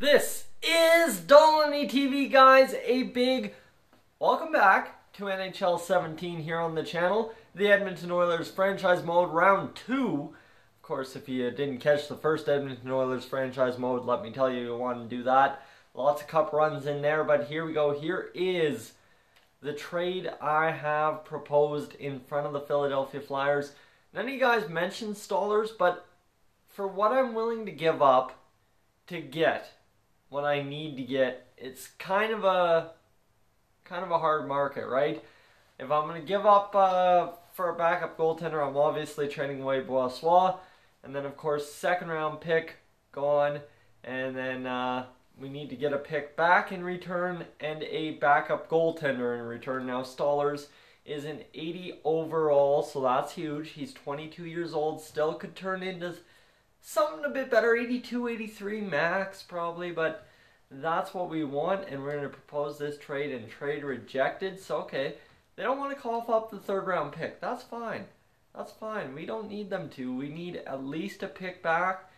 This is Dolynny TV, guys. A big welcome back to NHL 17 here on the channel. The Edmonton Oilers franchise mode round 2. Of course, if you didn't catch the first Edmonton Oilers franchise mode, let me tell you, you want to do that. Lots of cup runs in there, but here we go. Here is the trade I have proposed in front of the Philadelphia Flyers. None of you guys mentioned Stollers, but for what I'm willing to give up to get what I need to get, it's kind of a hard market, right? If I'm going to give up for a backup goaltender, I'm obviously trading away Boissois, and then of course second round pick gone, and then we need to get a pick back in return and a backup goaltender in return. Now Stollers is an 80 overall, so that's huge. He's 22 years old, still could turn into something a bit better, 82, 83 max probably, but that's what we want, and we're going to propose this trade and trade rejected. So okay, they don't want to cough up the third round pick. That's fine. That's fine. We don't need them to. We need at least a pick back.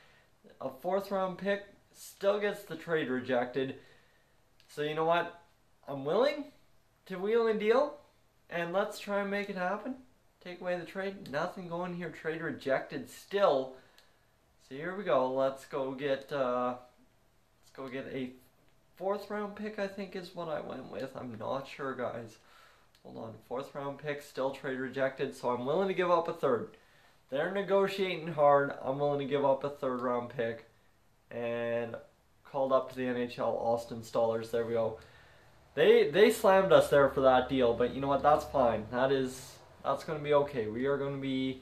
A fourth round pick still gets the trade rejected. So you know what? I'm willing to wheel and deal, and let's try and make it happen. Take away the trade. Nothing going here. Trade rejected still. So here we go. Let's go get a fourth round pick, I think is what I went with. I'm not sure, guys. Hold on. Fourth round pick, still trade rejected. So I'm willing to give up a third. They're negotiating hard. I'm willing to give up a third round pick. And called up to the NHL, Austin Stollers. There we go. They slammed us there for that deal, but you know what? That's fine. That's going to be okay. We are going to be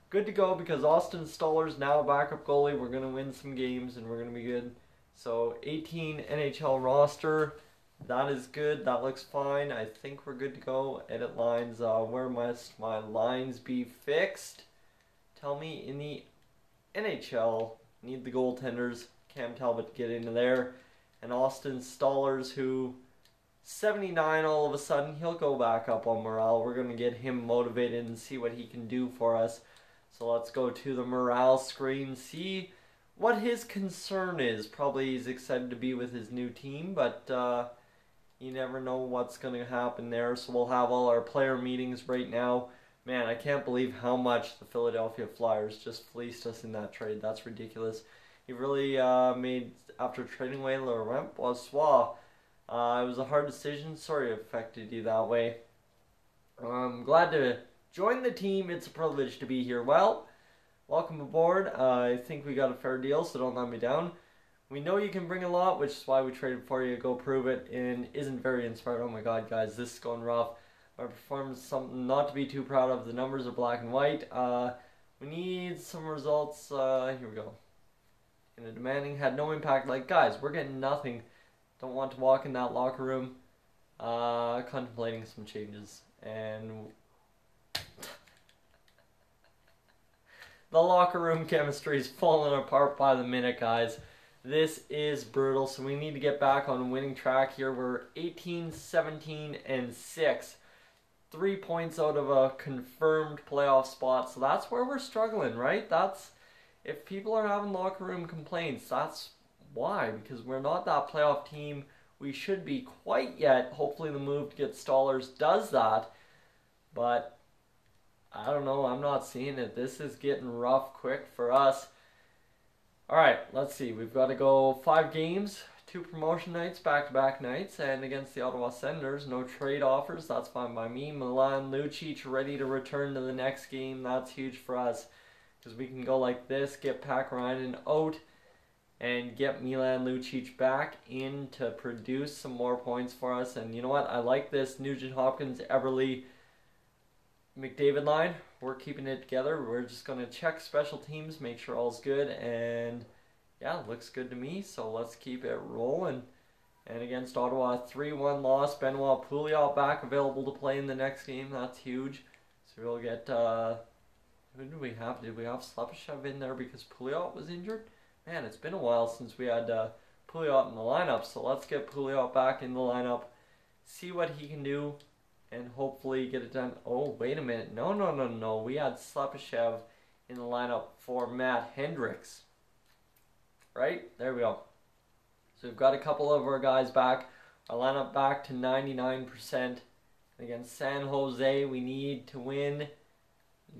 good to go because Austin Stollers now a backup goalie. We're going to win some games and we're going to be good. So 18 NHL roster. That is good. That looks fine. I think we're good to go. Edit lines. Where must my lines be fixed? Tell me in the NHL. Need the goaltenders. Cam Talbot to get into there. And Austin Stollers, who 79 all of a sudden, he'll go back up on morale. We're going to get him motivated and see what he can do for us. So let's go to the morale screen, see what his concern is. Probably he's excited to be with his new team, but you never know what's going to happen there. So we'll have all our player meetings right now. Man, I can't believe how much the Philadelphia Flyers just fleeced us in that trade. That's ridiculous. He really made, after trading away Laurent Boissois, it was a hard decision. Sorry it affected you that way. I'm glad to join the team. It's a privilege to be here. Well, welcome aboard. I think we got a fair deal, so don't let me down. We know you can bring a lot, which is why we traded for you. Go prove it. And isn't very inspired. Oh my god, guys, this is going rough. My performance is something not to be too proud of. The numbers are black and white. We need some results. Here we go. In a demanding, had no impact. Like, guys, we're getting nothing. Don't want to walk in that locker room. Contemplating some changes. And the locker room chemistry is falling apart by the minute, guys. This is brutal, so we need to get back on winning track here. We're 18, 17, and 6. 3 points out of a confirmed playoff spot, so that's where we're struggling, right? That's, if people are having locker room complaints, that's why, because we're not that playoff team we should be quite yet. Hopefully the move to get Stollers does that, but I don't know, I'm not seeing it. This is getting rough quick for us. Alright, let's see. We've got to go 5 games, 2 promotion nights, back-to-back nights, and against the Ottawa Senators, no trade offers. That's fine by me. Milan Lucic ready to return to the next game. That's huge for us because we can go like this, get Pat Ryan out, and get Milan Lucic back in to produce some more points for us. And you know what? I like this Nugent Hopkins, Everly, McDavid line. We're keeping it together. We're just going to check special teams, make sure all's good, and yeah, looks good to me, so let's keep it rolling. And against Ottawa, 3-1 loss. Benoit Pouliot back, available to play in the next game. That's huge. So we'll get, who did we have? Did we have Slepyshev in there because Pouliot was injured? Man, it's been a while since we had Pouliot in the lineup, so let's get Pouliot back in the lineup, see what he can do, and hopefully get it done. Oh, wait a minute. No. We had Slepyshev in the lineup for Matt Hendricks. Right? There we go. So we've got a couple of our guys back. Our lineup back to 99%. Against San Jose, we need to win.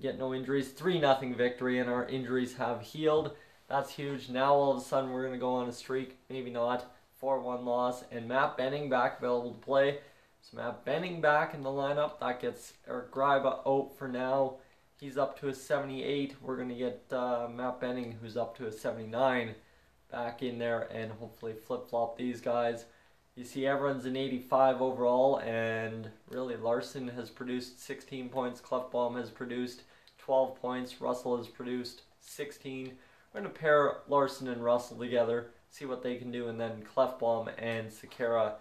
Get no injuries. 3-0 victory, and our injuries have healed. That's huge. Now all of a sudden we're going to go on a streak. Maybe not. 4-1 loss. And Matt Benning back available to play. So Matt Benning back in the lineup. That gets Eric Gryba out for now. He's up to a 78. We're going to get Matt Benning, who's up to a 79, back in there and hopefully flip-flop these guys. You see everyone's an 85 overall, and really Larson has produced 16 points. Clefbaum has produced 12 points. Russell has produced 16. We're going to pair Larson and Russell together, see what they can do, and then Clefbaum and Sekera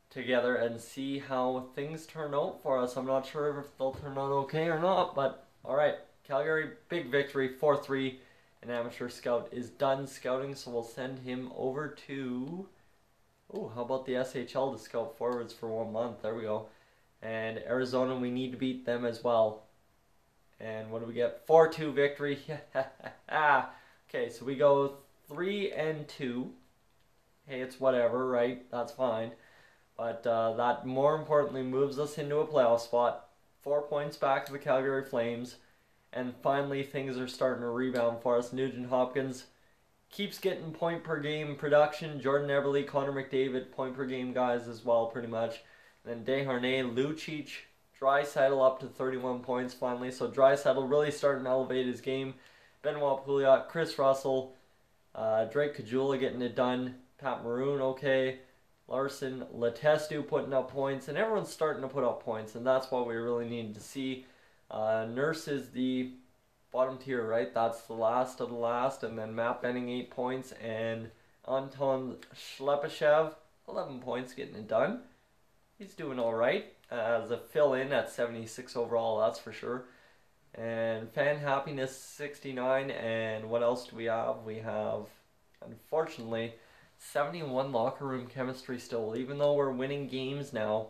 together and see how things turn out for us. I'm not sure if they'll turn out okay or not, but alright. Calgary, big victory, 4-3. An amateur scout is done scouting, so we'll send him over to... Oh, how about the SHL to scout forwards for 1 month? There we go. And Arizona, we need to beat them as well. And what do we get? 4-2 victory. Okay, so we go 3-2. Hey, it's whatever, right? That's fine. But that more importantly moves us into a playoff spot. 4 points back to the Calgary Flames. And finally, things are starting to rebound for us. Nugent Hopkins keeps getting point per game production. Jordan Eberle, Connor McDavid, point per game guys as well, pretty much. And then Desharnais, Lucic, Draisaitl up to 31 points finally. So Draisaitl really starting to elevate his game. Benoit Pouliot, Chris Russell, Drake Caggiula getting it done. Pat Maroon, okay. Larson, Letestu putting up points. And everyone's starting to put up points. And that's what we really needed to see. Nurse is the bottom tier, right? That's the last of the last. And then Matt Benning, 8 points. And Anton Shlepyshev, 11 points, getting it done. He's doing all right. As a fill-in at 76 overall, that's for sure. And Fan Happiness, 69. And what else do we have? We have, unfortunately, 71 locker room chemistry still. Even though we're winning games now,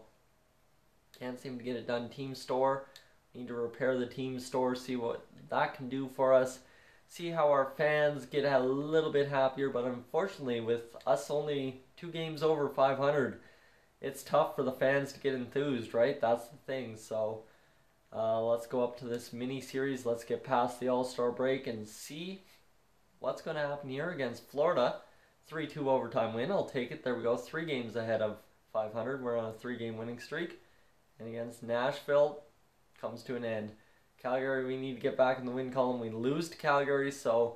can't seem to get it done. Team store. Need to repair the team store, see what that can do for us. See how our fans get a little bit happier, but unfortunately with us only 2 games over 500, it's tough for the fans to get enthused, right? That's the thing. So let's go up to this mini-series. Let's get past the All-Star break and see what's going to happen here against Florida. 3-2 overtime win. I'll take it. There we go. 3 games ahead of 500. We're on a 3-game winning streak. And against Nashville, comes to an end. Calgary, we need to get back in the win column. We lose to Calgary, so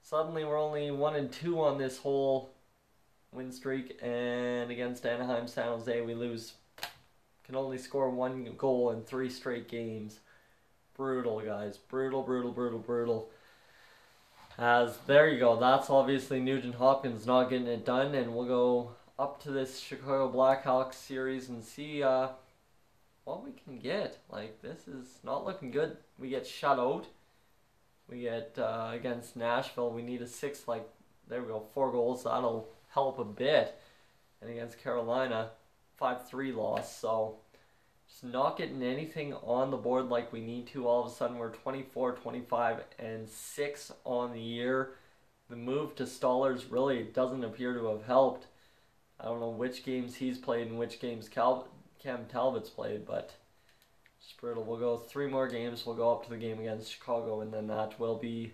suddenly we're only 1-2 on this whole win streak. And against Anaheim, San Jose, we lose. Can only score 1 goal in 3 straight games. Brutal, guys. Brutal, brutal, brutal, brutal. As there you go. That's obviously Nugent Hopkins not getting it done, and we'll go up to this Chicago Blackhawks series and see what we can get. Like, this is not looking good. We get shut out. We get against Nashville. We need a 6, like, there we go, 4 goals. That'll help a bit. And against Carolina, 5-3 loss. So just not getting anything on the board like we need to. All of a sudden we're 24, 25, and 6 on the year. The move to Stollers really doesn't appear to have helped. I don't know which games he's played and which games Cam Talbot's played, but it's brutal. We'll go 3 more games. We'll go up to the game against Chicago, and then that will be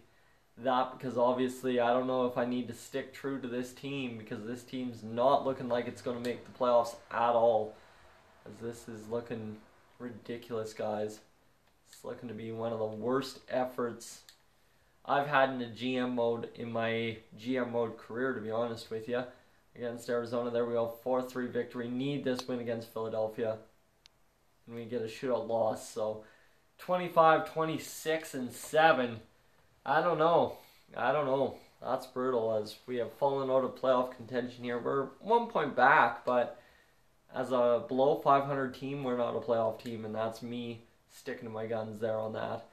that, because obviously I don't know if I need to stick true to this team, because this team's not looking like it's going to make the playoffs at all. As this is looking ridiculous, guys. It's looking to be one of the worst efforts I've had in a GM mode in my GM mode career, to be honest with you. Against Arizona, there we go, 4-3 victory. Need this win against Philadelphia. And we get a shootout loss. So 25, 26, and 7. I don't know. That's brutal, as we have fallen out of playoff contention here. We're 1 point back, but as a below 500 team, we're not a playoff team, and that's me sticking to my guns there on that.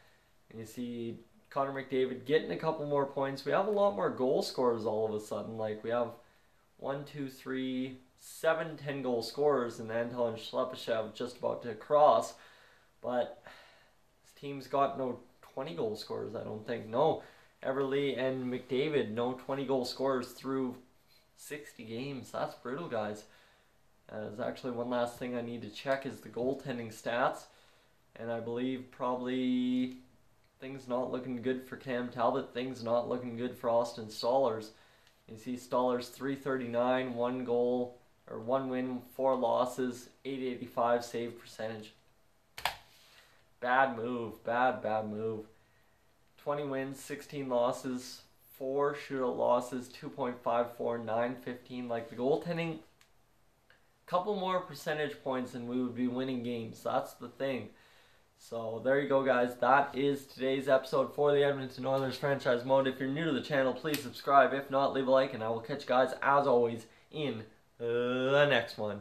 And you see Connor McDavid getting a couple more points. We have a lot more goal scorers all of a sudden. Like, we have 1, 2, 3, 7 10-goal scorers, and Anton Shlepyshev just about to cross. But this team's got no 20-goal scorers, I don't think. No, Eberle and McDavid, no 20-goal scorers through 60 games. That's brutal, guys. There's actually one last thing I need to check is the goaltending stats. And I believe probably things not looking good for Cam Talbot. Things not looking good for Austin Stollers. You see Stollers 339, 1 goal, or 1 win, 4 losses, 885 save percentage. Bad move. Bad move. 20 wins, 16 losses, 4 shootout losses, 2.54, 915. Like the goaltending, couple more percentage points and we would be winning games. That's the thing. So there you go, guys. That is today's episode for the Edmonton Oilers franchise mode. If you're new to the channel, please subscribe. If not, leave a like, and I will catch you guys, as always, in the next one.